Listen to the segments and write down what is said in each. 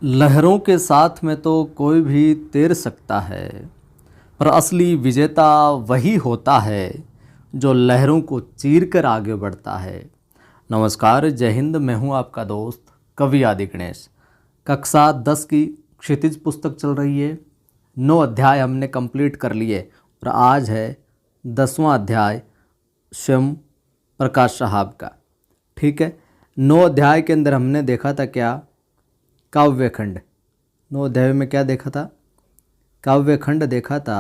लहरों के साथ में तो कोई भी तैर सकता है, पर असली विजेता वही होता है जो लहरों को चीर कर आगे बढ़ता है। नमस्कार, जय हिंद। मैं हूं आपका दोस्त कवि आदि गणेश। कक्षा 10 की क्षितिज पुस्तक चल रही है। 9 अध्याय हमने कंप्लीट कर लिए और आज है 10वां अध्याय स्वयं प्रकाश साहब का। ठीक है, 9 अध्याय के अंदर हमने देखा था क्या? काव्यखंड। 9 अध्याय में क्या देखा था? काव्यखंड देखा था।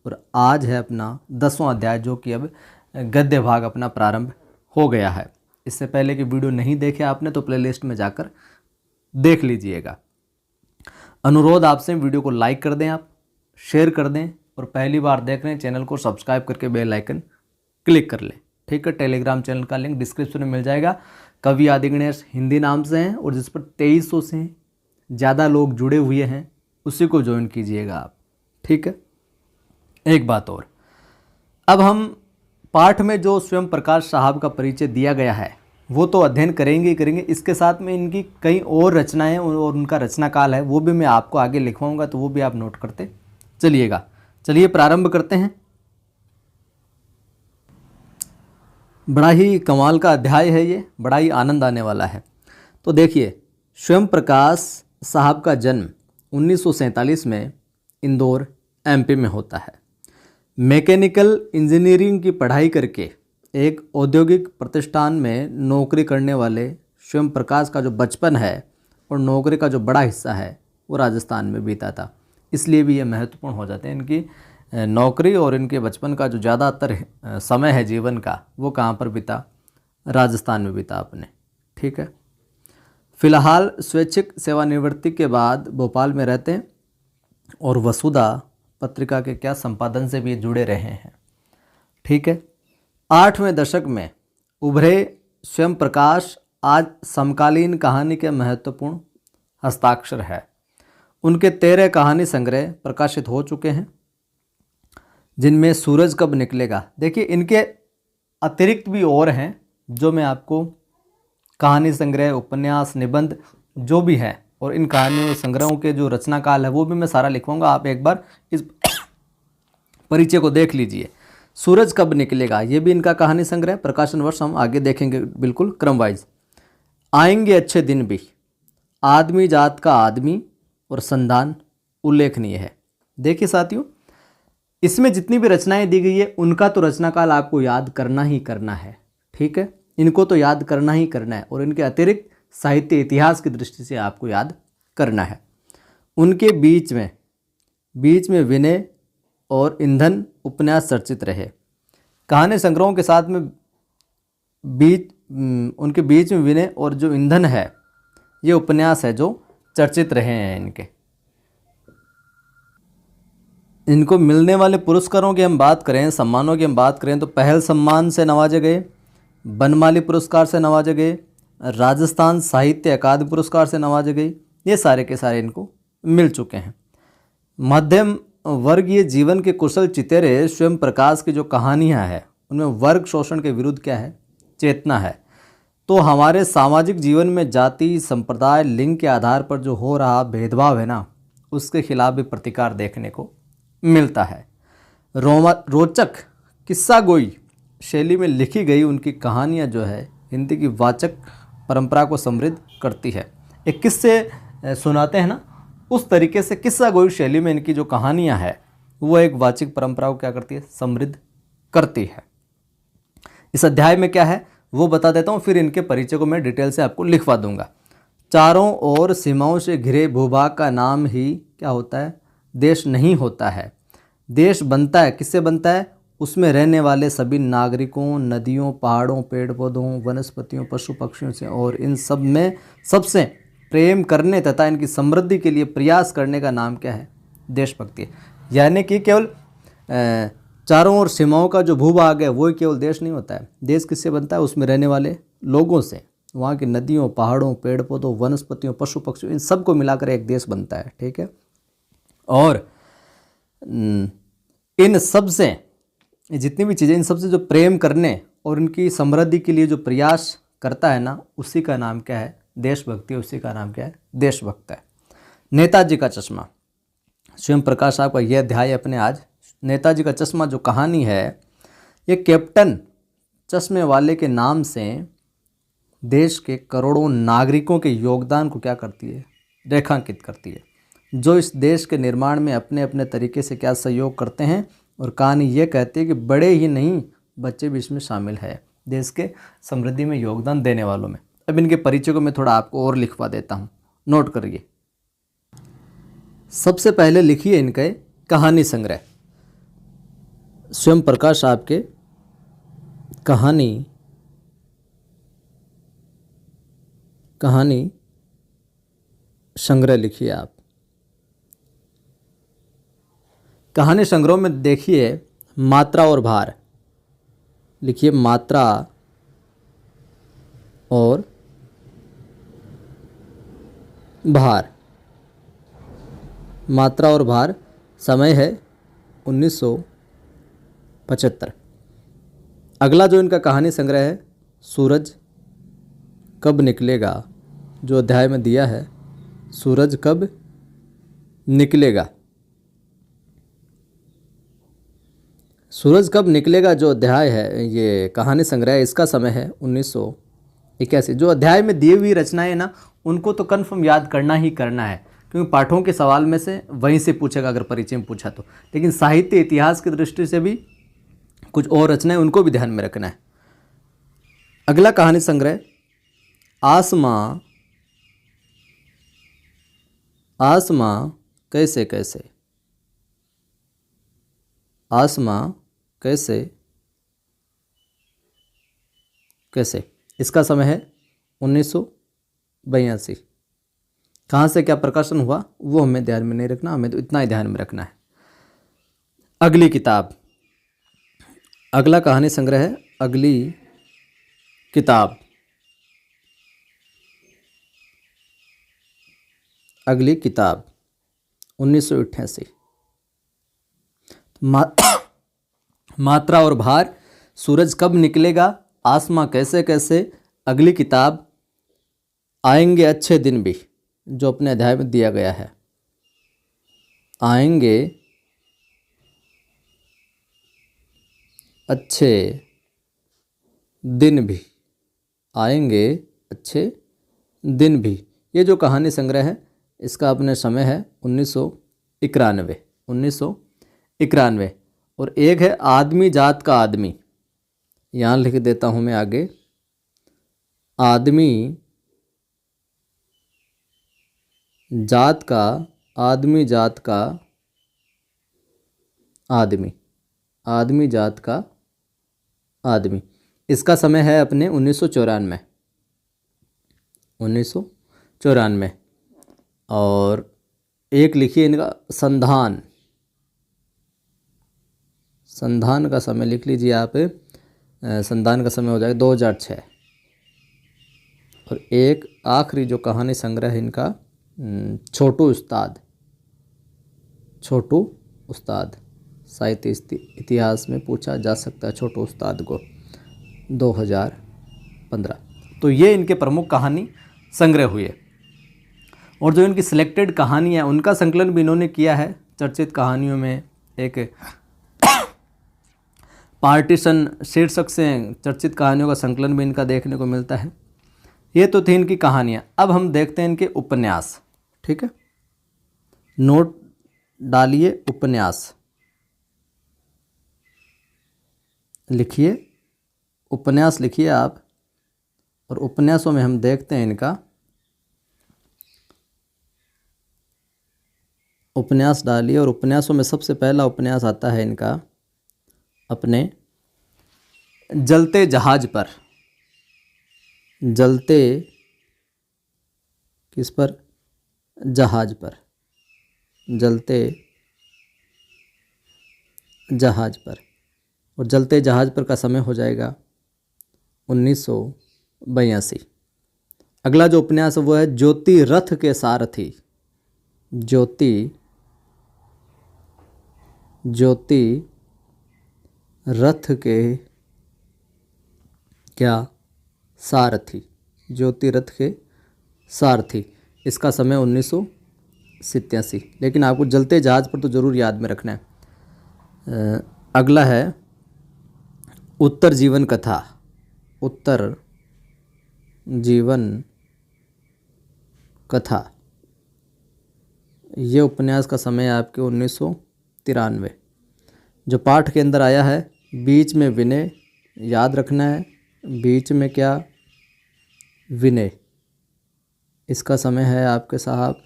और आज है अपना 10वां अध्याय, जो कि अब गद्य भाग अपना प्रारंभ हो गया है। इससे पहले की वीडियो नहीं देखे आपने तो प्लेलिस्ट में जाकर देख लीजिएगा। अनुरोध आपसे, वीडियो को लाइक कर दें, आप शेयर कर दें, और पहली बार देख रहे हैं चैनल को सब्सक्राइब करके बेल आइकन क्लिक कर लें। ठीक है, टेलीग्राम चैनल का लिंक डिस्क्रिप्शन में मिल जाएगा। कवि आदि गणेश हिंदी नाम से हैं और जिस पर 2300 से ज़्यादा लोग जुड़े हुए हैं, उसी को ज्वाइन कीजिएगा आप। ठीक है, एक बात और, अब हम पाठ में जो स्वयं प्रकाश साहब का परिचय दिया गया है वो तो अध्ययन करेंगे ही करेंगे। इसके साथ में इनकी कई और रचनाएं और उनका रचना काल है, वो भी मैं आपको आगे लिखवाऊंगा, तो वो भी आप नोट करते चलिएगा। चलिए प्रारंभ करते हैं। बड़ा ही कमाल का अध्याय है ये, बड़ा ही आनंद आने वाला है। तो देखिए, स्वयं प्रकाश साहब का जन्म 1947 में इंदौर एमपी में होता है। मैकेनिकल इंजीनियरिंग की पढ़ाई करके एक औद्योगिक प्रतिष्ठान में नौकरी करने वाले स्वयं प्रकाश का जो बचपन है और नौकरी का जो बड़ा हिस्सा है वो राजस्थान में बीता था। इसलिए भी ये महत्वपूर्ण हो जाते हैं। इनकी नौकरी और इनके बचपन का जो ज़्यादातर समय है जीवन का, वो कहाँ पर बीता? राजस्थान में बीता अपने। ठीक है, फिलहाल स्वैच्छिक सेवानिवृत्ति के बाद भोपाल में रहते हैं और वसुधा पत्रिका के संपादन से भी जुड़े रहे हैं। ठीक है, 8वें दशक में उभरे स्वयं प्रकाश आज समकालीन कहानी के महत्वपूर्ण हस्ताक्षर है। उनके 13 कहानी संग्रह प्रकाशित हो चुके हैं, जिनमें सूरज कब निकलेगा। देखिए, इनके अतिरिक्त भी और हैं जो मैं आपको कहानी संग्रह, उपन्यास, निबंध जो भी है, और इन कहानियों संग्रहों के जो रचना काल है वो भी मैं सारा लिखवाऊंगा। आप एक बार इस परिचय को देख लीजिए। सूरज कब निकलेगा, ये भी इनका कहानी संग्रह, प्रकाशन वर्ष हम आगे देखेंगे बिल्कुल क्रम वाइज। आएंगे अच्छे दिन भी, आदमी जात का आदमी और संधान उल्लेखनीय है। देखिए साथियों, इसमें जितनी भी रचनाएं दी गई है उनका तो रचना काल आपको याद करना ही करना है। ठीक है, इनको तो याद करना ही करना है, और इनके अतिरिक्त साहित्य इतिहास की दृष्टि से आपको याद करना है। उनके बीच में विनय और ईंधन उपन्यास चर्चित रहे। कहानी संग्रहों के साथ में उनके बीच में विनय और जो ईंधन है, ये उपन्यास है जो चर्चित रहे हैं। इनको मिलने वाले पुरस्कारों की हम बात करें, सम्मानों की हम बात करें, तो पहल सम्मान से नवाजे गए, बनमाली पुरस्कार से नवाजे गए, राजस्थान साहित्य अकादमी पुरस्कार से नवाजे गए। ये सारे के सारे इनको मिल चुके हैं। मध्यम वर्गीय जीवन के कुशल चितेरे स्वयं प्रकाश की जो कहानियाँ हैं उनमें वर्ग शोषण के विरुद्ध क्या है? चेतना है। तो हमारे सामाजिक जीवन में जाति, संप्रदाय, लिंग के आधार पर जो हो रहा भेदभाव है ना, उसके खिलाफ भी प्रतिकार देखने को मिलता है। रोचक किस्सा गोई शैली में लिखी गई उनकी कहानियाँ जो है हिंदी की वाचक परंपरा को समृद्ध करती है। एक किस्से सुनाते हैं ना, उस तरीके से किस्सा गोई शैली में इनकी जो कहानियाँ है वो एक वाचिक परंपरा को क्या करती है? समृद्ध करती है। इस अध्याय में क्या है वो बता देता हूँ, फिर इनके परिचय को मैं डिटेल से आपको लिखवा दूंगा। चारों ओर सीमाओं से घिरे भूभाग का नाम ही क्या होता है? देश नहीं होता है। देश बनता है, किससे बनता है? उसमें रहने वाले सभी नागरिकों, नदियों, पहाड़ों, पेड़ पौधों, वनस्पतियों, पशु पक्षियों से, और इन सब में सबसे प्रेम करने तथा इनकी समृद्धि के लिए प्रयास करने का नाम क्या है? देशभक्ति। यानी कि केवल चारों ओर सीमाओं का जो भूभाग है वो केवल देश नहीं होता है। देश किससे बनता है? उसमें रहने वाले लोगों से, वहाँ की नदियों, पहाड़ों, पेड़ पौधों, वनस्पतियों, पशु पक्षियों, इन सब को मिलाकर एक देश बनता है। ठीक है, और इन सब से जितनी भी चीज़ें, इन सब से जो प्रेम करने और उनकी समृद्धि के लिए जो प्रयास करता है ना, उसी का नाम क्या है? देशभक्ति। उसी का नाम क्या है? देशभक्त है। नेताजी का चश्मा, स्वयं प्रकाश साहब का यह अध्याय अपने आज। नेताजी का चश्मा जो कहानी है ये कैप्टन चश्मे वाले के नाम से देश के करोड़ों नागरिकों के योगदान को क्या करती है, रेखांकित करती है, जो इस देश के निर्माण में अपने अपने तरीके से क्या सहयोग करते हैं। और कहानी ये कहती है कि बड़े ही नहीं बच्चे भी इसमें शामिल है, देश के समृद्धि में योगदान देने वालों में। अब इनके परिचय को मैं थोड़ा आपको और लिखवा देता हूँ, नोट करिए। सबसे पहले लिखिए इनके कहानी संग्रह, स्वयं प्रकाश साहब के कहानी संग्रह लिखिए आप। कहानी संग्रह में देखिए मात्रा और भार, लिखिए मात्रा और भार। मात्रा और भार, समय है 1975। अगला जो इनका कहानी संग्रह है सूरज कब निकलेगा, जो अध्याय में दिया है सूरज कब निकलेगा। सूरज कब निकलेगा जो अध्याय है, ये कहानी संग्रह, इसका समय है 1981। जो अध्याय में दी हुई रचनाएं ना उनको तो कन्फर्म याद करना ही करना है, क्योंकि पाठों के सवाल में से वहीं से पूछेगा अगर परिचय में पूछा तो। लेकिन साहित्य इतिहास की दृष्टि से भी कुछ और रचनाएं उनको भी ध्यान में रखना है। अगला कहानी संग्रह आसमां कैसे कैसे, आसमां कैसे कैसे, इसका समय है 1982। कहाँ से क्या प्रकाशन हुआ वो हमें ध्यान में नहीं रखना, हमें तो इतना ही ध्यान में रखना है। अगली किताब, अगला कहानी संग्रह है अगली किताब। अगली किताब 1988। मात्रा और भार, सूरज कब निकलेगा, आसमां कैसे कैसे, अगली किताब, आएंगे अच्छे दिन भी, जो अपने अध्याय में दिया गया है। आएंगे अच्छे दिन भी, आएंगे अच्छे दिन भी, ये जो कहानी संग्रह है इसका अपने समय है 1991। और एक है आदमी जात का आदमी, यहाँ लिख देता हूँ मैं आगे, आदमी जात का आदमी, जात का आदमी, आदमी जात का आदमी, इसका समय है अपने 1994। और एक लिखिए इनका संधान, संधान का समय लिख लीजिए आप, संधान का समय हो जाएगा 2006। और एक आखिरी जो कहानी संग्रह है इनका छोटू उस्ताद, साहित्य इतिहास में पूछा जा सकता है छोटू उस्ताद को, 2015। तो ये इनके प्रमुख कहानी संग्रह हुए। और जो इनकी सिलेक्टेड कहानियाँ उनका संकलन भी इन्होंने किया है चर्चित कहानियों में। एक पार्टीशन शीर्षक से चर्चित कहानियों का संकलन भी इनका देखने को मिलता है। ये तो थी इनकी कहानियाँ। अब हम देखते हैं इनके उपन्यास, ठीक है, नोट डालिए, उपन्यास लिखिए, उपन्यास लिखिए आप। और उपन्यासों में हम देखते हैं इनका, उपन्यास डालिए। और उपन्यासों में सबसे पहला उपन्यास आता है इनका अपने जलते जहाज पर। जलते किस पर, जहाज पर, जलते जहाज पर। और जलते जहाज पर का समय हो जाएगा 1982। अगला जो उपन्यास है वो है ज्योति रथ के सारथी। ज्योति रथ के क्या, सारथी, ज्योति रथ के सारथी, इसका समय 1983। 87। लेकिन आपको जलते जहाज पर तो ज़रूर याद में रखना है। अगला है उत्तर जीवन कथा। उत्तर जीवन कथा, ये उपन्यास का समय है आपके 1993। जो पाठ के अंदर आया है, बीच में विनय, याद रखना है, बीच में क्या, विनय। इसका समय है आपके साहब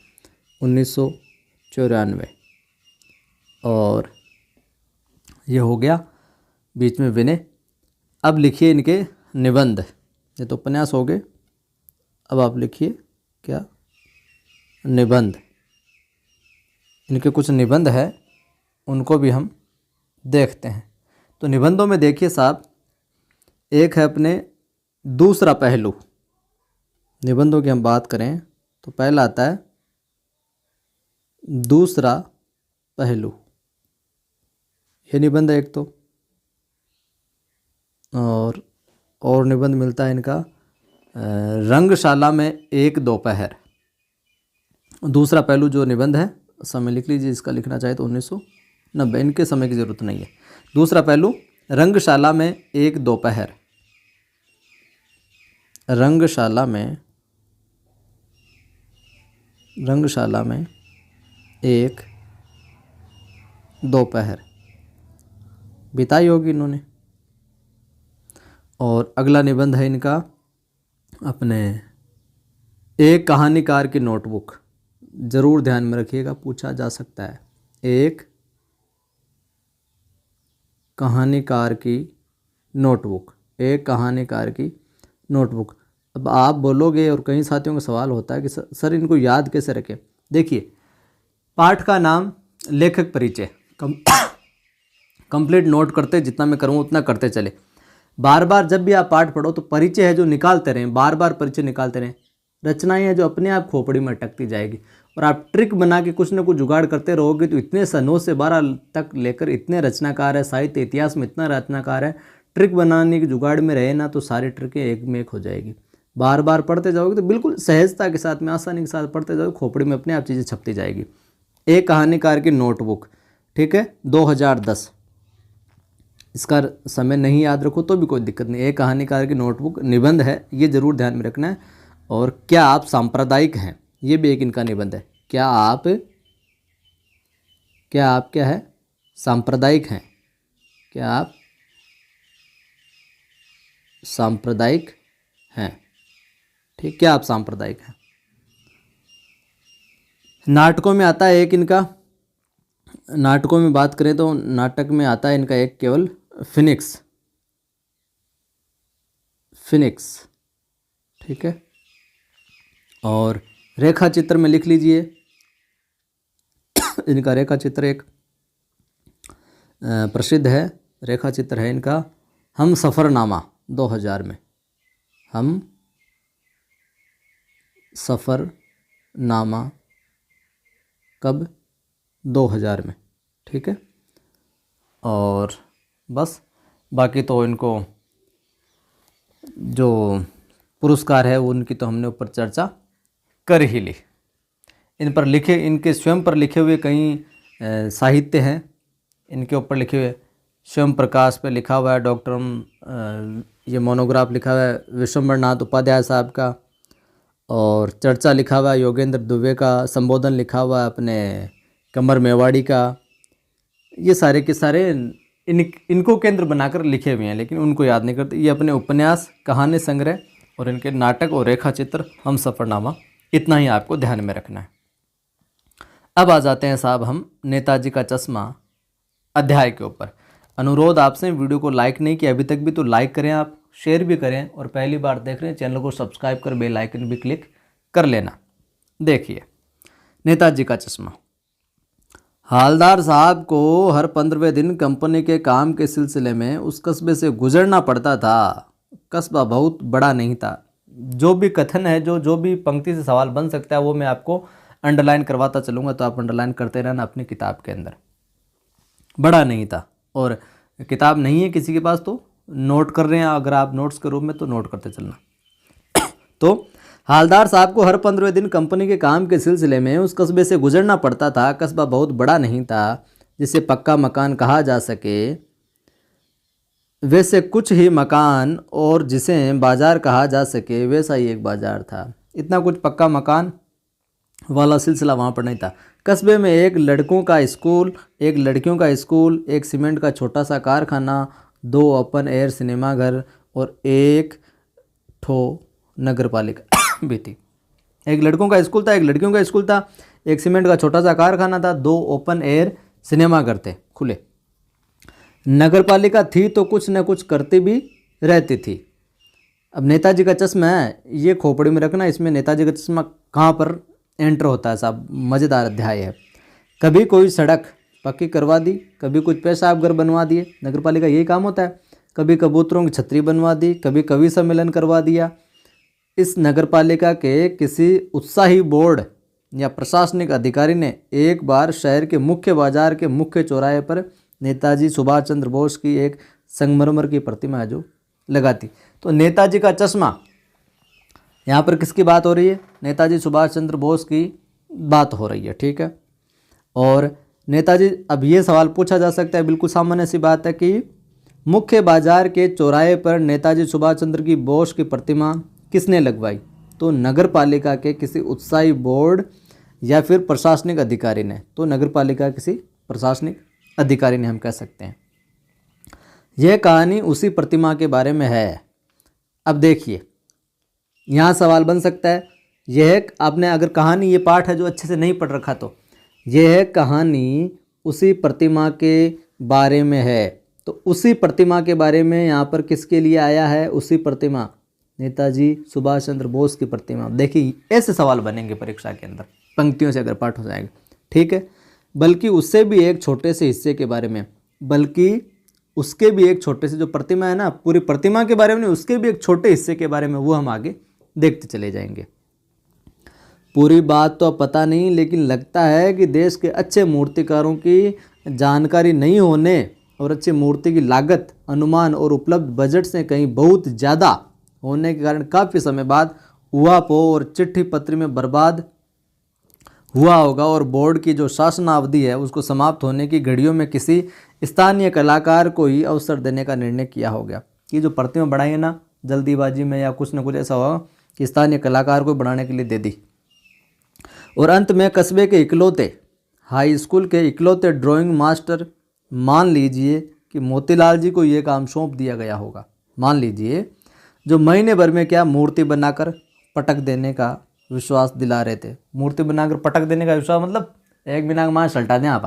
1994। और ये हो गया बीच में विनय। अब लिखिए इनके निबंध। ये तो उपन्यास हो गए, अब आप लिखिए क्या, निबंध। इनके कुछ निबंध है, उनको भी हम देखते हैं। तो निबंधों में देखिए साहब, एक है अपने दूसरा पहलू। निबंधों की हम बात करें तो पहला आता है दूसरा पहलू। ये निबंध है एक तो। और निबंध मिलता है इनका रंगशाला में एक दोपहर। दूसरा पहलू जो निबंध है, समय लिख लीजिए, इसका लिखना चाहे तो 1990। इनके समय की ज़रूरत नहीं है। दूसरा पहलू रंगशाला में एक दोपहर। रंगशाला में एक दोपहर बिताई होगी इन्होंने। और अगला निबंध है इनका अपने एक कहानीकार की नोटबुक। ज़रूर ध्यान में रखिएगा, पूछा जा सकता है। एक कहानीकार की नोटबुक, एक कहानीकार की नोटबुक। अब आप बोलोगे, और कई साथियों का सवाल होता है कि सर इनको याद कैसे रखें। देखिए, पाठ का नाम लेखक परिचय, कंप्लीट नोट करते, जितना मैं करूँ उतना करते चले। बार बार जब भी आप पाठ पढ़ो तो परिचय है जो निकालते रहें, बार बार परिचय निकालते रहें। रचनाएं हैं जो अपने आप खोपड़ी में अटकती जाएगी। और आप ट्रिक बना के कुछ ना कुछ जुगाड़ करते रहोगे तो इतने सनों से 12 तक लेकर इतने रचनाकार है, साहित्य इतिहास में इतना रचनाकार है, ट्रिक बनाने की जुगाड़ में रहे ना तो सारी ट्रिकें एक में एक हो जाएगी। बार बार पढ़ते जाओगे तो बिल्कुल सहजता के साथ में, आसानी के साथ पढ़ते जाओगे, खोपड़ी में अपने आप चीज़ें छपती जाएगी। एक कहानीकार की नोटबुक, ठीक है, 2010। इसका समय नहीं याद रखो तो भी कोई दिक्कत नहीं। एक कहानीकार की नोटबुक निबंध है, ये जरूर ध्यान में रखना है। और क्या आप सांप्रदायिक हैं, ये भी एक इनका निबंध है। क्या आप क्या है, सांप्रदायिक हैं। क्या आप सांप्रदायिक हैं, ठीक, क्या आप सांप्रदायिक हैं। नाटकों में आता है एक इनका, नाटकों में बात करें तो नाटक में आता है इनका एक केवल फिनिक्स, ठीक है। और रेखा चित्र में लिख लीजिए, इनका रेखा चित्र एक प्रसिद्ध है। रेखा चित्र है इनका हम सफ़रनामा 2000 में। हम सफ़रनामा कब, 2000 में, ठीक है। और बस बाकी तो इनको जो पुरस्कार है उनकी तो हमने ऊपर चर्चा कर ही ली। इन पर लिखे, इनके स्वयं पर लिखे हुए कई साहित्य हैं। इनके ऊपर लिखे हुए स्वयं प्रकाश पे लिखा हुआ है डॉक्टर, ये मोनोग्राफ लिखा हुआ है विश्वम्भर नाथ उपाध्याय साहब का। और चर्चा लिखा हुआ है योगेंद्र दुबे का। संबोधन लिखा हुआ है अपने कमर मेवाड़ी का। ये सारे के सारे इनको केंद्र बनाकर लिखे हुए हैं, लेकिन उनको याद नहीं करते। ये अपने उपन्यास, कहानी संग्रह और इनके नाटक और रेखा चित्र हम सफ़रनामा, इतना ही आपको ध्यान में रखना है। अब आ जाते हैं साहब हम नेताजी का चश्मा अध्याय के ऊपर। अनुरोध आपसे, वीडियो को लाइक नहीं किया अभी तक भी तो लाइक करें, आप शेयर भी करें, और पहली बार देख रहे हैं चैनल को सब्सक्राइब कर बेल आइकन भी क्लिक कर लेना। देखिए नेताजी का चश्मा। हालदार साहब को हर 15वें दिन कंपनी के काम के सिलसिले में उस कस्बे से गुजरना पड़ता था। कस्बा बहुत बड़ा नहीं था। जो भी कथन है, जो भी पंक्ति से सवाल बन सकता है वो मैं आपको अंडरलाइन करवाता चलूँगा, तो आप अंडरलाइन करते रहना अपनी किताब के अंदर। बड़ा नहीं था, और किताब नहीं है किसी के पास तो नोट कर रहे हैं, अगर आप नोट्स के रूप में तो नोट करते चलना। तो हालदार साहब को हर 15वें दिन कंपनी के काम के सिलसिले में उस कस्बे से गुजरना पड़ता था। कस्बा बहुत बड़ा नहीं था जिसे पक्का मकान कहा जा सके, वैसे कुछ ही मकान, और जिसे बाजार कहा जा सके वैसा ही एक बाजार था। इतना कुछ पक्का मकान वाला सिलसिला वहाँ पर नहीं था। कस्बे में एक लड़कों का स्कूल, एक लड़कियों का स्कूल, एक सीमेंट का छोटा सा कारखाना, 2 ओपन एयर सिनेमा घर और एक ठो नगर पालिका भी थी। एक लड़कों का स्कूल था, एक लड़कियों का स्कूल था, एक सीमेंट का छोटा सा कारखाना था, 2 ओपन एयर सिनेमा घर थे खुले। नगर पालिका थी तो कुछ न कुछ करती भी रहती थी। अब नेताजी का चश्मा है, ये खोपड़ी में रखना, इसमें नेताजी का चश्मा कहाँ पर एंटर होता है साहब, मज़ेदार अध्याय है। कभी कोई सड़क पक्की करवा दी, कभी कुछ पेशाब घर बनवा दिए, नगर पालिका यही काम होता है। कभी कबूतरों की छतरी बनवा दी, कभी कवि सम्मेलन करवा दिया। इस नगर पालिका के किसी उत्साही बोर्ड या प्रशासनिक अधिकारी ने एक बार शहर के मुख्य बाजार के मुख्य चौराहे पर नेताजी सुभाष चंद्र बोस की एक संगमरमर की प्रतिमा है जो लगाती। तो नेताजी का चश्मा, यहाँ पर किसकी बात हो रही है? नेताजी सुभाष चंद्र बोस की बात हो रही है, ठीक है। और नेताजी, अब ये सवाल पूछा जा सकता है, बिल्कुल सामान्य सी बात है कि मुख्य बाजार के चौराहे पर नेताजी सुभाष चंद्र की बोस की प्रतिमा किसने लगवाई? तो नगर पालिका के किसी उत्साही बोर्ड या फिर प्रशासनिक अधिकारी ने। तो नगर पालिका किसी प्रशासनिक अधिकारी ने हम कह सकते हैं। यह कहानी उसी प्रतिमा के बारे में है। अब देखिए, यहाँ सवाल बन सकता है, यह आपने अगर कहानी, ये पाठ है जो अच्छे से नहीं पढ़ रखा, तो यह कहानी उसी प्रतिमा के बारे में है। तो उसी प्रतिमा के बारे में यहाँ पर किसके लिए आया है? उसी प्रतिमा, नेताजी सुभाष चंद्र बोस की प्रतिमा। देखिए, ऐसे सवाल बनेंगे परीक्षा के अंदर, पंक्तियों से अगर पाठ हो जाएगा, ठीक है। बल्कि उससे भी एक छोटे से हिस्से के बारे में, बल्कि उसके भी एक छोटे से, जो प्रतिमा है ना, पूरी प्रतिमा के बारे में नहीं, उसके भी एक छोटे हिस्से के बारे में, वो हम आगे देखते चले जाएंगे। पूरी बात तो पता नहीं, लेकिन लगता है कि देश के अच्छे मूर्तिकारों की जानकारी नहीं होने और अच्छी मूर्ति की लागत, अनुमान और उपलब्ध बजट से कहीं बहुत ज़्यादा होने के कारण काफ़ी समय बाद उहापो और चिट्ठी पत्री में बर्बाद हुआ होगा, और बोर्ड की जो शासनावधि है उसको समाप्त होने की घड़ियों में किसी स्थानीय कलाकार को ही अवसर देने का निर्णय किया होगा। कि जो प्रतिमा बढ़ाई है ना जल्दीबाजी में, या कुछ न कुछ ऐसा हुआ कि स्थानीय कलाकार को बढ़ाने के लिए दे दी। और अंत में कस्बे के इकलौते, हाई स्कूल के इकलौते ड्राइंग मास्टर, मान लीजिए कि मोतीलाल जी को ये काम सौंप दिया गया होगा, मान लीजिए, जो महीने भर में क्या मूर्ति बनाकर पटक देने का विश्वास दिला रहे थे। मूर्ति बनाकर पटक देने का विश्वास मतलब एक बिना माँ सल्टा दें आप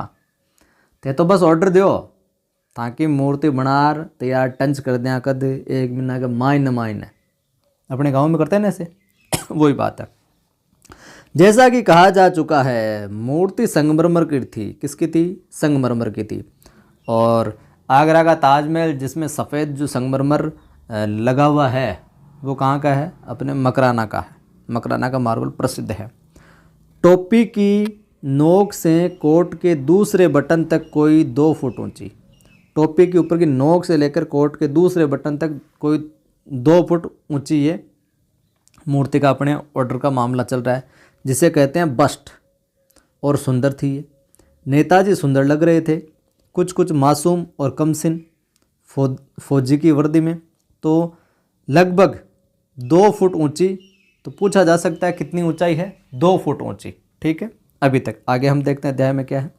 ते, तो बस ऑर्डर दो ताकि मूर्ति बनार तैयार टंच कर दें कद एक बिना का माइन माइन है, अपने गाँव में करते हैं ना ऐसे वही बात है। जैसा कि कहा जा चुका है, मूर्ति संगमरमर की थी। किसकी थी? संगमरमर की थी। और आगरा का ताजमहल जिसमें सफ़ेद जो संगमरमर लगा हुआ है वो कहाँ का है? अपने मकराना का है। मकराना का मार्बल प्रसिद्ध है। टोपी की नोक से कोट के दूसरे बटन तक कोई 2 फुट ऊंची, टोपी के ऊपर की नोक से लेकर कोट के दूसरे बटन तक कोई 2 फुट ऊंची ये मूर्ति का अपने ऑर्डर का मामला चल रहा है, जिसे कहते हैं बस्ट। और सुंदर थी ये। नेताजी सुंदर लग रहे थे, कुछ कुछ मासूम और कमसिन, फौजी की वर्दी में, तो लगभग 2 फुट ऊंची। तो पूछा जा सकता है कितनी ऊंचाई है? 2 फुट ऊंची, ठीक है। अभी तक आगे हम देखते हैं अध्याय में क्या है।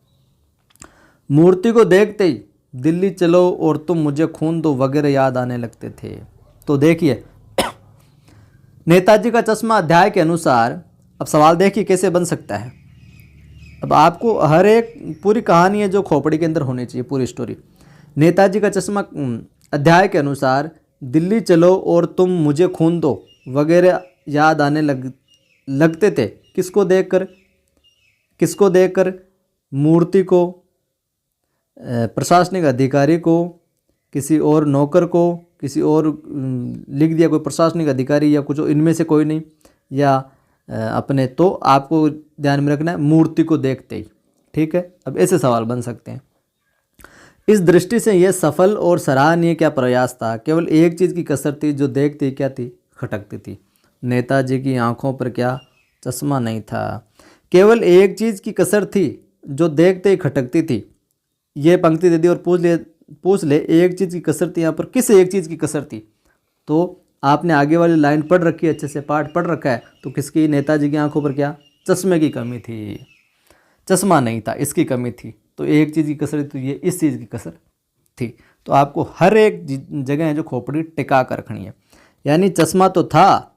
मूर्ति को देखते ही दिल्ली चलो और तुम मुझे खून दो वगैरह याद आने लगते थे। तो देखिए नेताजी का चश्मा अध्याय के अनुसार, अब सवाल देखिए कैसे बन सकता है। अब आपको हर एक पूरी कहानी है जो खोपड़ी के अंदर होनी चाहिए, पूरी स्टोरी। नेताजी का चश्मा अध्याय के अनुसार दिल्ली चलो और तुम मुझे खून दो वगैरह याद आने लगते थे। किसको देखकर? किसको देखकर? मूर्ति को, प्रशासनिक अधिकारी को, किसी और नौकर को, किसी और लिख दिया कोई प्रशासनिक अधिकारी या कुछ, इनमें से कोई नहीं, या अपने। तो आपको ध्यान में रखना है मूर्ति को देखते ही, ठीक है। अब ऐसे सवाल बन सकते हैं। इस दृष्टि से यह सफल और सराहनीय क्या प्रयास था। केवल एक चीज़ की कसर थी जो देखती क्या थी? खटकती थी। नेताजी की आंखों पर क्या चश्मा नहीं था। केवल एक चीज़ की कसर थी जो देखते ही खटकती थी। ये पंक्ति दे दी और पूछ ले एक चीज़ की कसर थी, यहाँ पर किस एक चीज़ की कसर थी। तो आपने आगे वाली लाइन पढ़ रखी है, अच्छे से पाठ पढ़ रखा है, तो किसकी, नेताजी की आंखों पर क्या, चश्मे की कमी थी, चश्मा नहीं था, इसकी कमी थी। तो एक चीज़ की कसर तो ये इस चीज़ की कसर थी। तो आपको हर एक जगह है जो खोपड़ी टिका कर रखनी है। यानी चश्मा तो था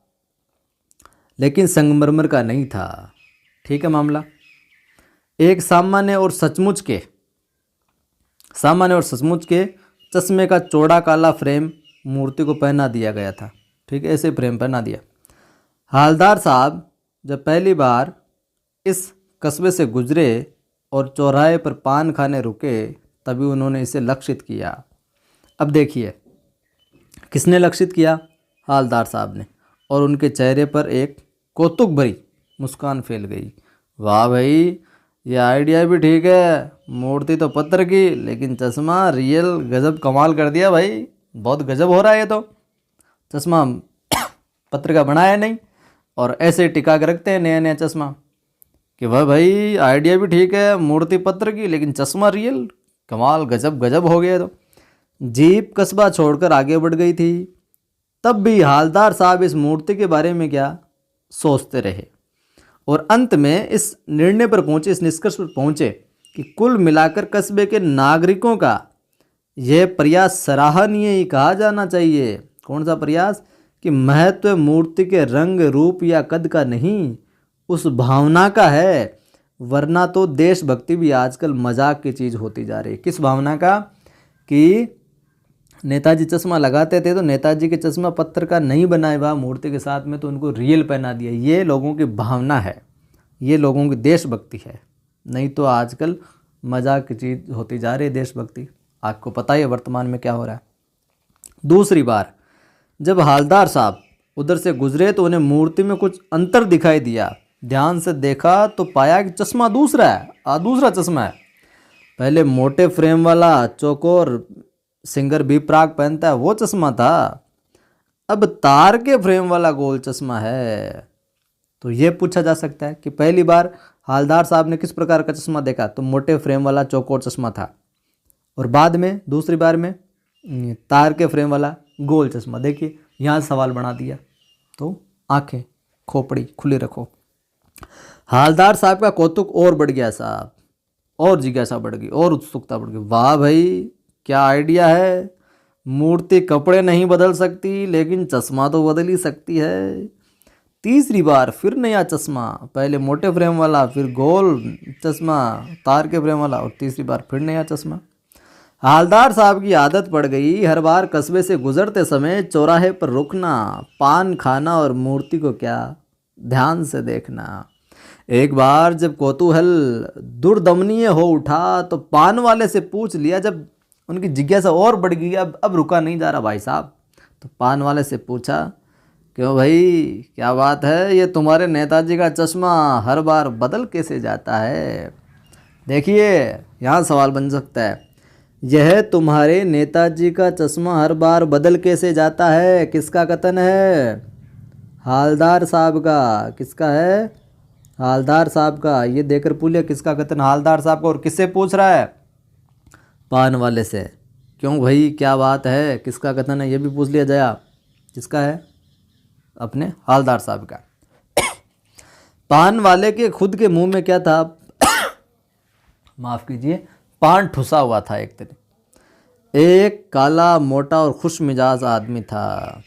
लेकिन संगमरमर का नहीं था। ठीक है मामला। एक सामान्य और सचमुच के चश्मे का चौड़ा काला फ्रेम मूर्ति को पहना दिया गया था। ठीक है, ऐसे फ्रेम पहना दिया। हालदार साहब जब पहली बार इस कस्बे से गुजरे और चौराहे पर पान खाने रुके तभी उन्होंने इसे लक्षित किया। अब देखिए किसने लक्षित किया, हालदार साहब ने, और उनके चेहरे पर एक कौतुक भरी मुस्कान फैल गई। वाह भाई, ये आइडिया भी ठीक है, मूर्ति तो पत्थर की लेकिन चश्मा रियल, गजब कमाल कर दिया भाई, बहुत गजब हो रहा है ये तो। चश्मा पत्थर का बना है नहीं और ऐसे टिका के रखते हैं नया नया चश्मा कि वह भाई आइडिया भी ठीक है, मूर्ति पत्थर की लेकिन चश्मा रियल, कमाल, गजब गजब हो गया। तो जीप कस्बा छोड़कर आगे बढ़ गई थी। तब भी हालदार साहब इस मूर्ति के बारे में क्या सोचते रहे और अंत में इस निर्णय पर पहुंचे, इस निष्कर्ष पर पहुंचे कि कुल मिलाकर कस्बे के नागरिकों का यह प्रयास सराहनीय ही कहा जाना चाहिए। कौन सा प्रयास? कि महत्व मूर्ति के रंग रूप या कद का नहीं, उस भावना का है। वरना तो देशभक्ति भी आजकल मजाक की चीज़ होती जा रही है। किस भावना का? कि नेताजी चश्मा लगाते थे तो नेताजी के चश्मा पत्थर का नहीं बनाया हुआ मूर्ति के साथ में, तो उनको रियल पहना दिया। ये लोगों की भावना है, ये लोगों की देशभक्ति है, नहीं तो आजकल मजाक की चीज़ होती जा रही है देशभक्ति। आपको पता ही है वर्तमान में क्या हो रहा है। दूसरी बार जब हालदार साहब उधर से गुजरे तो उन्हें मूर्ति में कुछ अंतर दिखाई दिया। ध्यान से देखा तो पाया कि चश्मा दूसरा है, दूसरा चश्मा है। पहले मोटे फ्रेम वाला चौकोर सिंगर बी प्राक पहनता है वो चश्मा था, अब तार के फ्रेम वाला गोल चश्मा है। तो ये पूछा जा सकता है कि पहली बार हालदार साहब ने किस प्रकार का चश्मा देखा, तो मोटे फ्रेम वाला चौकोर चश्मा था, और बाद में दूसरी बार में तार के फ्रेम वाला गोल चश्मा। देखिए यहाँ सवाल बना दिया, तो आंखें खोपड़ी खुली रखो। हालदार साहब का कौतुक और बढ़ गया साहब, और जिज्ञासा बढ़ गई और उत्सुकता बढ़ गई। वाह भाई, क्या आइडिया है, मूर्ति कपड़े नहीं बदल सकती लेकिन चश्मा तो बदल ही सकती है। तीसरी बार फिर नया चश्मा, पहले मोटे फ्रेम वाला, फिर गोल चश्मा तार के फ्रेम वाला, और तीसरी बार फिर नया चश्मा। हालदार साहब की आदत पड़ गई हर बार कस्बे से गुजरते समय चौराहे पर रुकना, पान खाना और मूर्ति को क्या ध्यान से देखना। एक बार जब कौतूहल दुर्दमनीय हो उठा तो पान वाले से पूछ लिया, जब उनकी जिज्ञासा और बढ़ गई, अब रुका नहीं जा रहा भाई साहब, तो पान वाले से पूछा, क्यों भाई क्या बात है, ये तुम्हारे नेताजी का चश्मा हर बार बदल कैसे जाता है। देखिए यहाँ सवाल बन सकता है, यह तुम्हारे नेताजी का चश्मा हर बार बदल कैसे जाता है, किसका कथन है? हालदार साहब का। किसका है? हालदार साहब का। ये देकर पूछ लिया किसका कथन, हालदार साहब का। और किससे पूछ रहा है? पान वाले से। क्यों भाई क्या बात है, किसका कथन है, ये भी पूछ लिया जाया। किसका है? अपने हालदार साहब का। पान वाले के खुद के मुंह में क्या था? माफ़ कीजिए, पान ठुसा हुआ था एक तरह। एक काला मोटा और खुश मिजाज आदमी था।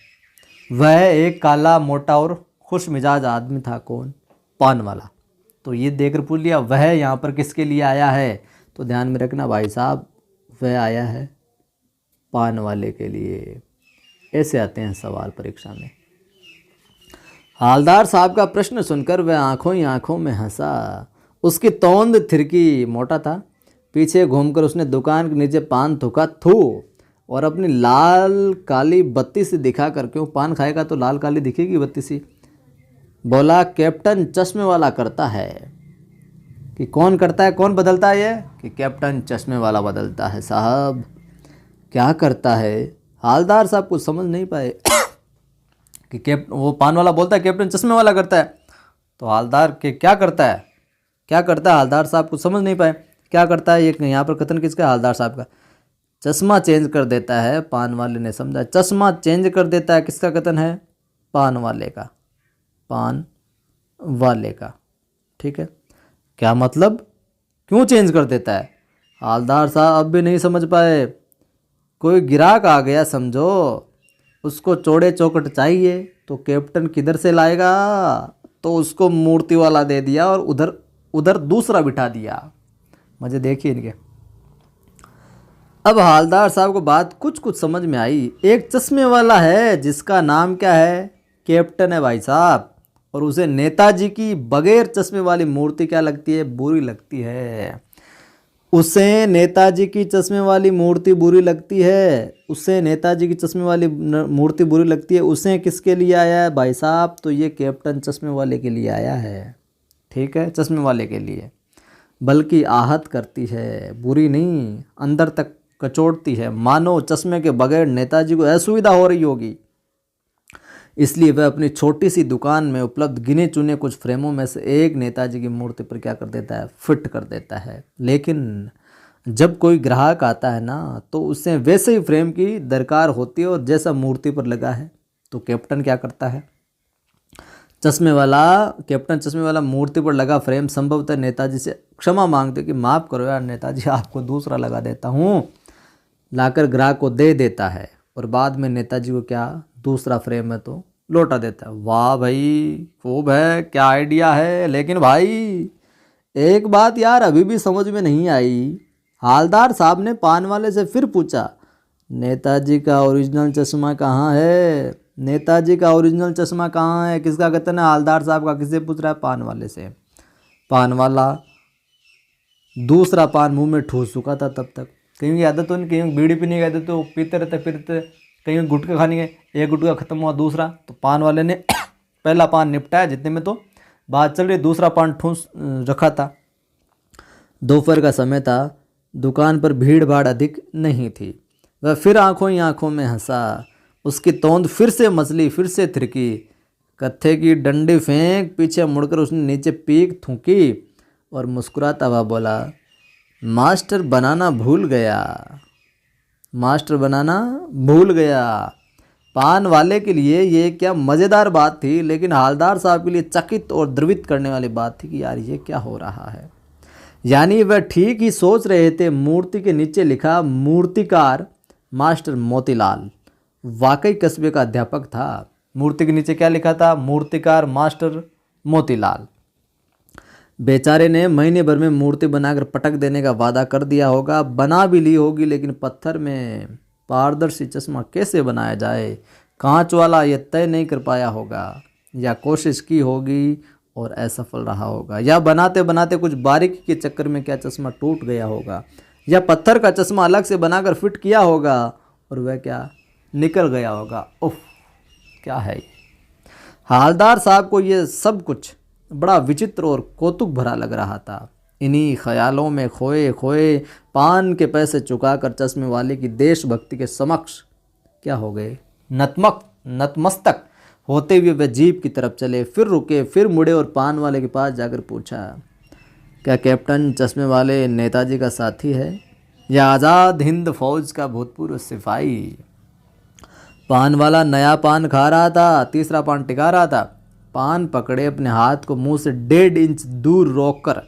वह एक काला मोटा और खुश मिजाज आदमी था। कौन? पान वाला। तो ये देखकर पूछ लिया वह यहाँ पर किसके लिए आया है, तो ध्यान में रखना भाई साहब, वह आया है पान वाले के लिए। ऐसे आते हैं सवाल परीक्षा में। हालदार साहब का प्रश्न सुनकर वह आंखों ही आंखों में हंसा। उसकी तोंद थिरकी, मोटा था। पीछे घूमकर उसने दुकान के नीचे पान थूका, थू, और अपनी लाल काली बत्ती से दिखाकर, क्यों पान खाएगा तो लाल काली दिखेगी बत्ती सी, बोला, कैप्टन चश्मे वाला करता है। कि कौन करता है, कौन बदलता है? ये कि कैप्टन चश्मे वाला बदलता है साहब। क्या करता है? हालदार साहब कुछ समझ नहीं पाए। कि वो पान वाला बोलता है कैप्टन चश्मे वाला करता है, तो हालदार के क्या करता है, क्या करता है हालदार साहब कुछ समझ नहीं पाए। क्या करता है ये, यहाँ पर कथन किसका है, हालदार साहब का। चश्मा चेंज कर देता है, पान वाले ने समझा। चश्मा चेंज कर देता है, किसका कथन है, पान वाले का, पान वाले का। ठीक है, क्या मतलब, क्यों चेंज कर देता है। हालदार साहब अब भी नहीं समझ पाए। कोई ग्राहक आ गया समझो, उसको चौड़े चौखट चाहिए, तो कैप्टन किधर से लाएगा, तो उसको मूर्ति वाला दे दिया और उधर उधर दूसरा बिठा दिया। मजे देखिए इनके। अब हालदार साहब को बात कुछ कुछ समझ में आई। एक चश्मे वाला है जिसका नाम क्या है, कैप्टन है भाई साहब, और उसे नेताजी की बगैर चश्मे वाली मूर्ति क्या लगती है, बुरी लगती है। उसे नेताजी की चश्मे वाली मूर्ति बुरी लगती है, उसे नेताजी की चश्मे वाली मूर्ति बुरी लगती है। उसे किसके लिए आया है भाई साहब, तो ये कैप्टन चश्मे वाले के लिए आया है। ठीक है, चश्मे वाले के लिए, बल्कि आहत करती है, बुरी नहीं, अंदर तक कचोड़ती है, मानो चश्मे के बगैर नेताजी को असुविधा हो रही होगी। इसलिए वह अपनी छोटी सी दुकान में उपलब्ध गिने चुने कुछ फ्रेमों में से एक नेताजी की मूर्ति पर क्या कर देता है, फिट कर देता है। लेकिन जब कोई ग्राहक आता है ना, तो उसे वैसे ही फ्रेम की दरकार होती है और जैसा मूर्ति पर लगा है। तो कैप्टन क्या करता है, कैप्टन चश्मे वाला मूर्ति पर लगा फ्रेम संभवतः नेताजी से क्षमा मांगते कि माफ़ करो यार नेताजी, आपको दूसरा लगा देता हूँ, लाकर ग्राहक को दे देता है, और बाद में नेताजी को क्या, दूसरा फ्रेम है तो लौटा देता है। वाह भाई, खूब है, क्या आइडिया है। लेकिन भाई एक बात यार अभी भी समझ में नहीं आई। हालदार साहब ने पान वाले से फिर पूछा, नेताजी का ओरिजिनल चश्मा कहाँ है, नेताजी का ओरिजिनल चश्मा कहाँ है, किसका कथन है, हालदार साहब का। किससे पूछ रहा है, पान वाले से। पान वाला दूसरा पान मुंह में ठूस चुका था तब तक। कहीं की आदत तो नहीं, कहीं बीड़ी पीने की आदत तो पीते रहते फिरते, कहीं गुटखा खाने के, एक गुटखा खत्म हुआ दूसरा, तो पान वाले ने पहला पान निपटाया जितने में, तो बात चल रही, दूसरा पान ठूस रखा था। दोपहर का समय था, दुकान पर भीड़ भाड़ अधिक नहीं थी। वह फिर आंखों ही आंखों में हंसा, उसकी तोंद फिर से मचली, फिर से थिरकी। कत्थे की डंडी फेंक पीछे मुड़कर उसने नीचे पीक थूकी और मुस्कुराता हुआ बोला, मास्टर बनाना भूल गया, मास्टर बनाना भूल गया। पान वाले के लिए ये क्या मज़ेदार बात थी, लेकिन हालदार साहब के लिए चकित और द्रवित करने वाली बात थी कि यार ये क्या हो रहा है। यानी वह ठीक ही सोच रहे थे। मूर्ति के नीचे लिखा मूर्तिकार मास्टर मोतीलाल, वाकई कस्बे का अध्यापक था। मूर्ति के नीचे क्या लिखा था, मूर्तिकार मास्टर मोतीलाल। बेचारे ने महीने भर में मूर्ति बनाकर पटक देने का वादा कर दिया होगा, बना भी ली होगी, लेकिन पत्थर में पारदर्शी चश्मा कैसे बनाया जाए, कांच वाला ये तय नहीं कर पाया होगा, या कोशिश की होगी और असफल रहा होगा, या बनाते बनाते कुछ बारीकी के चक्कर में क्या चश्मा टूट गया होगा, या पत्थर का चश्मा अलग से बनाकर फिट किया होगा और वह क्या निकल गया होगा। उफ, क्या है ये। हालदार साहब को ये सब कुछ बड़ा विचित्र और कौतुक भरा लग रहा था। इन्हीं ख्यालों में खोए खोए पान के पैसे चुकाकर चश्मे वाले की देशभक्ति के समक्ष क्या हो गए, नतमस्तक होते हुए वे जीप की तरफ चले। फिर रुके, फिर मुड़े और पान वाले के पास जाकर पूछा, क्या कैप्टन चश्मे वाले नेताजी का साथी है या आज़ाद हिंद फौज का भूतपूर्व सिपाही। पान वाला नया पान खा रहा था, तीसरा पान टिका रहा था। पान पकड़े अपने हाथ को मुंह से 1.5 इंच दूर रोककर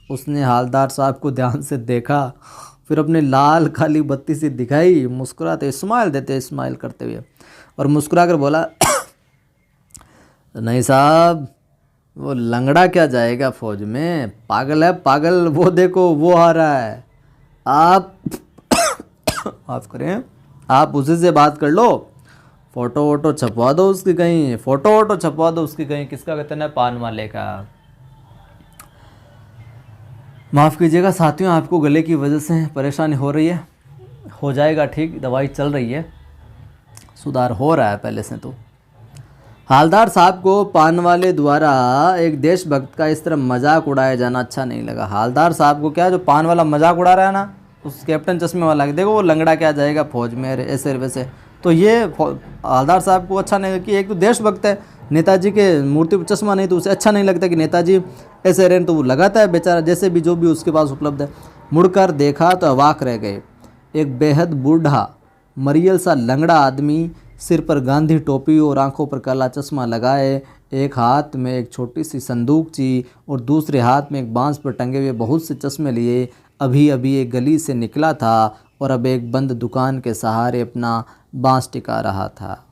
उसने हालदार साहब को ध्यान से देखा, फिर अपने लाल काली बत्ती से दिखाई, मुस्कुराते स्माइल करते हुए, और मुस्कुराकर बोला, नहीं साहब, वो लंगड़ा क्या जाएगा फौज में, पागल है पागल, वो देखो वो आ रहा है, आप माफ करें, आप उसी से बात कर लो, फोटो वोटो छपवा दो उसकी कहीं, फोटो वोटो छपवा दो उसकी कहीं। किसका कहते हैं, पान वाले का। माफ़ कीजिएगा साथियों, आपको गले की वजह से परेशानी हो रही है, हो जाएगा ठीक, दवाई चल रही है, सुधार हो रहा है पहले से। तो हालदार साहब को पान वाले द्वारा एक देशभक्त का इस तरह मजाक उड़ाया जाना अच्छा नहीं लगा। हालदार साहब को क्या, जो पान वाला मजाक उड़ा रहा है ना, उस कैप्टन चश्मे वाला, देखो वो लंगड़ा क्या जाएगा फौज में, ऐसे वैसे तो ये हवलदार साहब को अच्छा नहीं कि एक तो देशभक्त है, नेताजी के मूर्ति पर चश्मा नहीं तो उसे अच्छा नहीं लगता कि नेताजी ऐसे रहे, तो वो लगाता है बेचारा जैसे भी जो भी उसके पास उपलब्ध है। मुड़कर देखा तो अवाक रह गए। एक बेहद बूढ़ा मरियल सा लंगड़ा आदमी, सिर पर गांधी टोपी और आंखों पर काला चश्मा लगाए, एक हाथ में एक छोटी सी संदूकची और दूसरे हाथ में एक बांस पर टंगे हुए बहुत से चश्मे लिए अभी अभी एक गली से निकला था और अब एक बंद दुकान के सहारे अपना बांस टिका रहा था।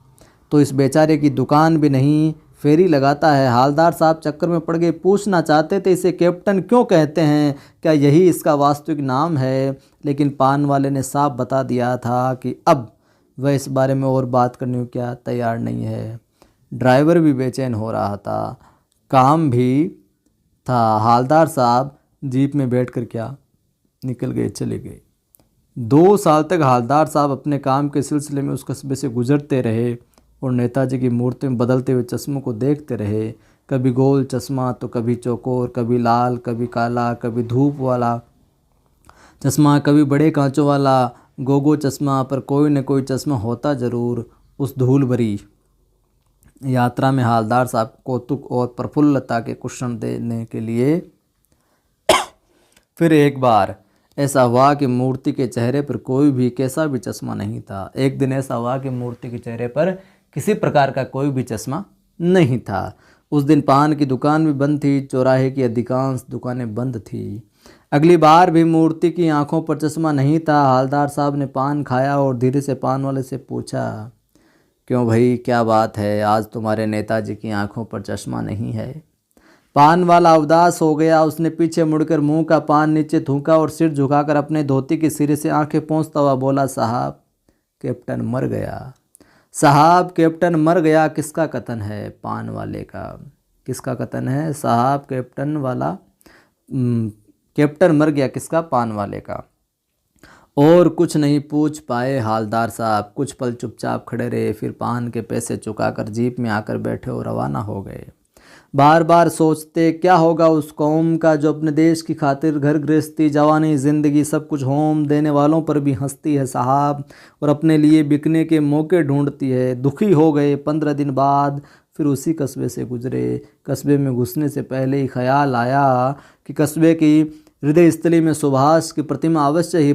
तो इस बेचारे की दुकान भी नहीं, फेरी लगाता है। हवलदार साहब चक्कर में पड़ गए, पूछना चाहते थे इसे कैप्टन क्यों कहते हैं, क्या यही इसका वास्तविक नाम है, लेकिन पान वाले ने साफ बता दिया था कि अब वह इस बारे में और बात करने को क्या तैयार नहीं है। ड्राइवर भी बेचैन हो रहा था, काम भी था। हवलदार साहब जीप में बैठकर क्या निकल गए, चले गए। 2 साल तक हवलदार साहब अपने काम के सिलसिले में उस कस्बे से गुजरते रहे और नेताजी की मूर्ति में बदलते हुए चश्मों को देखते रहे। कभी गोल चश्मा तो कभी चौकोर, कभी लाल, कभी काला, कभी धूप वाला चश्मा, कभी बड़े कांचों वाला गोगो चश्मा, पर कोई न कोई चश्मा होता ज़रूर। उस धूल भरी यात्रा में हवलदार साहब कौतुक और प्रफुल्लता के कुशन देने के लिए फिर एक बार ऐसा हुआ कि मूर्ति के चेहरे पर कोई भी कैसा भी चश्मा नहीं था। एक दिन ऐसा हुआ कि मूर्ति के चेहरे पर किसी प्रकार का कोई भी चश्मा नहीं था। उस दिन पान की दुकान भी बंद थी, चौराहे की अधिकांश दुकानें बंद थी। अगली बार भी मूर्ति की आंखों पर चश्मा नहीं था। हवलदार साहब ने पान खाया और धीरे से पान वाले से पूछा, क्यों भाई, क्या बात है, आज तुम्हारे नेताजी की आंखों पर चश्मा नहीं है? पान वाला उदास हो गया। उसने पीछे मुड़कर मुंह का पान नीचे थूका और सिर झुकाकर अपने धोती के सिरे से आंखें पोंछता हुआ बोला, साहब कैप्टन मर गया। साहब कैप्टन मर गया किसका कथन है? पान वाले का। किसका कथन है? साहब कैप्टन मर गया किसका? पान वाले का। और कुछ नहीं पूछ पाए हवलदार साहब, कुछ पल चुपचाप खड़े रहे, फिर पान के पैसे चुकाकर जीप में आकर बैठे और रवाना हो गए। बार बार सोचते क्या होगा उस कौम का जो अपने देश की खातिर घर गृहस्थी, जवानी, ज़िंदगी सब कुछ होम देने वालों पर भी हंसती है साहब, और अपने लिए बिकने के मौके ढूंढती है। दुखी हो गए। 15 दिन बाद फिर उसी कस्बे से गुजरे। कस्बे में घुसने से पहले ही ख्याल आया कि कस्बे की हृदय स्थली में सुभाष की प्रतिमा अवश्य ही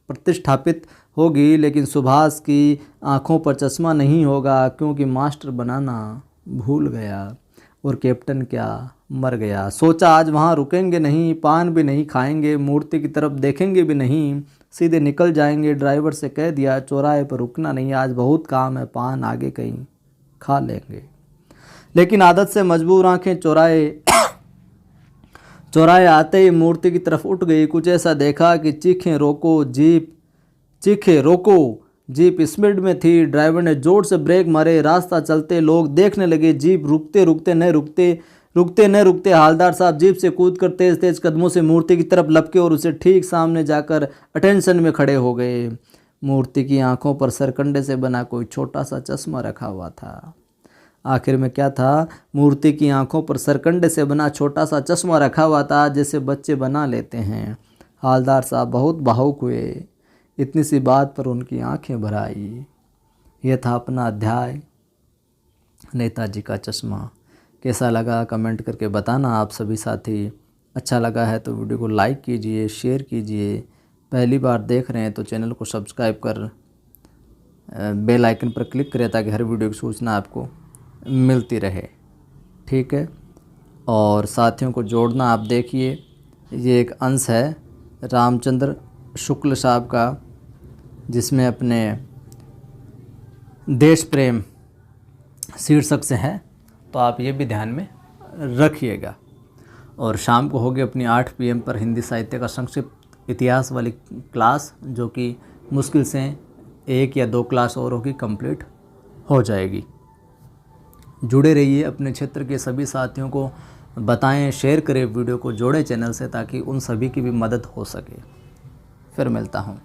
प्रतिष्ठापित होगी, लेकिन सुभाष की आंखों पर चश्मा नहीं होगा क्योंकि मास्टर बनाना भूल गया और कैप्टन क्या, मर गया। सोचा आज वहाँ रुकेंगे नहीं, पान भी नहीं खाएंगे, मूर्ति की तरफ देखेंगे भी नहीं, सीधे निकल जाएंगे। ड्राइवर से कह दिया चौराहे पर रुकना नहीं, आज बहुत काम है, पान आगे कहीं खा लेंगे। लेकिन आदत से मजबूर आंखें चौराहे आते ही मूर्ति की तरफ उठ गई। कुछ ऐसा देखा कि चीखे रोको जीप स्पीड में थी। ड्राइवर ने जोर से ब्रेक मारे। रास्ता चलते लोग देखने लगे। जीप रुकते न रुकते हवलदार साहब जीप से कूदकर तेज तेज कदमों से मूर्ति की तरफ लपके और उसे ठीक सामने जाकर अटेंशन में खड़े हो गए। मूर्ति की आंखों पर सरकंडे से बना कोई छोटा सा चश्मा रखा हुआ था। आखिर में क्या था? मूर्ति की आंखों पर सरकंडे से बना छोटा सा चश्मा रखा हुआ था, जैसे बच्चे बना लेते हैं। हवलदार साहब बहुत भावुक हुए। इतनी सी बात पर उनकी आंखें भर आई। यह था अपना अध्याय, नेताजी का चश्मा। कैसा लगा कमेंट करके बताना आप सभी साथी। अच्छा लगा है तो वीडियो को लाइक कीजिए, शेयर कीजिए। पहली बार देख रहे हैं तो चैनल को सब्सक्राइब कर बेल आइकन पर क्लिक करें ताकि हर वीडियो की सूचना आपको मिलती रहे। ठीक है, और साथियों को जोड़ना। आप देखिए ये एक अंश है रामचंद्र शुक्ल साहब का, जिसमें अपने देश प्रेम शीर्षक से है, तो आप ये भी ध्यान में रखिएगा। और शाम को होगी अपनी 8 PM पर हिंदी साहित्य का संक्षिप्त इतिहास वाली क्लास, जो कि मुश्किल से 1 या 2 क्लास और होगी, कंप्लीट हो जाएगी। जुड़े रहिए, अपने क्षेत्र के सभी साथियों को बताएं, शेयर करें वीडियो को, जोड़ें चैनल से ताकि उन सभी की भी मदद हो सके। फिर मिलता हूँ।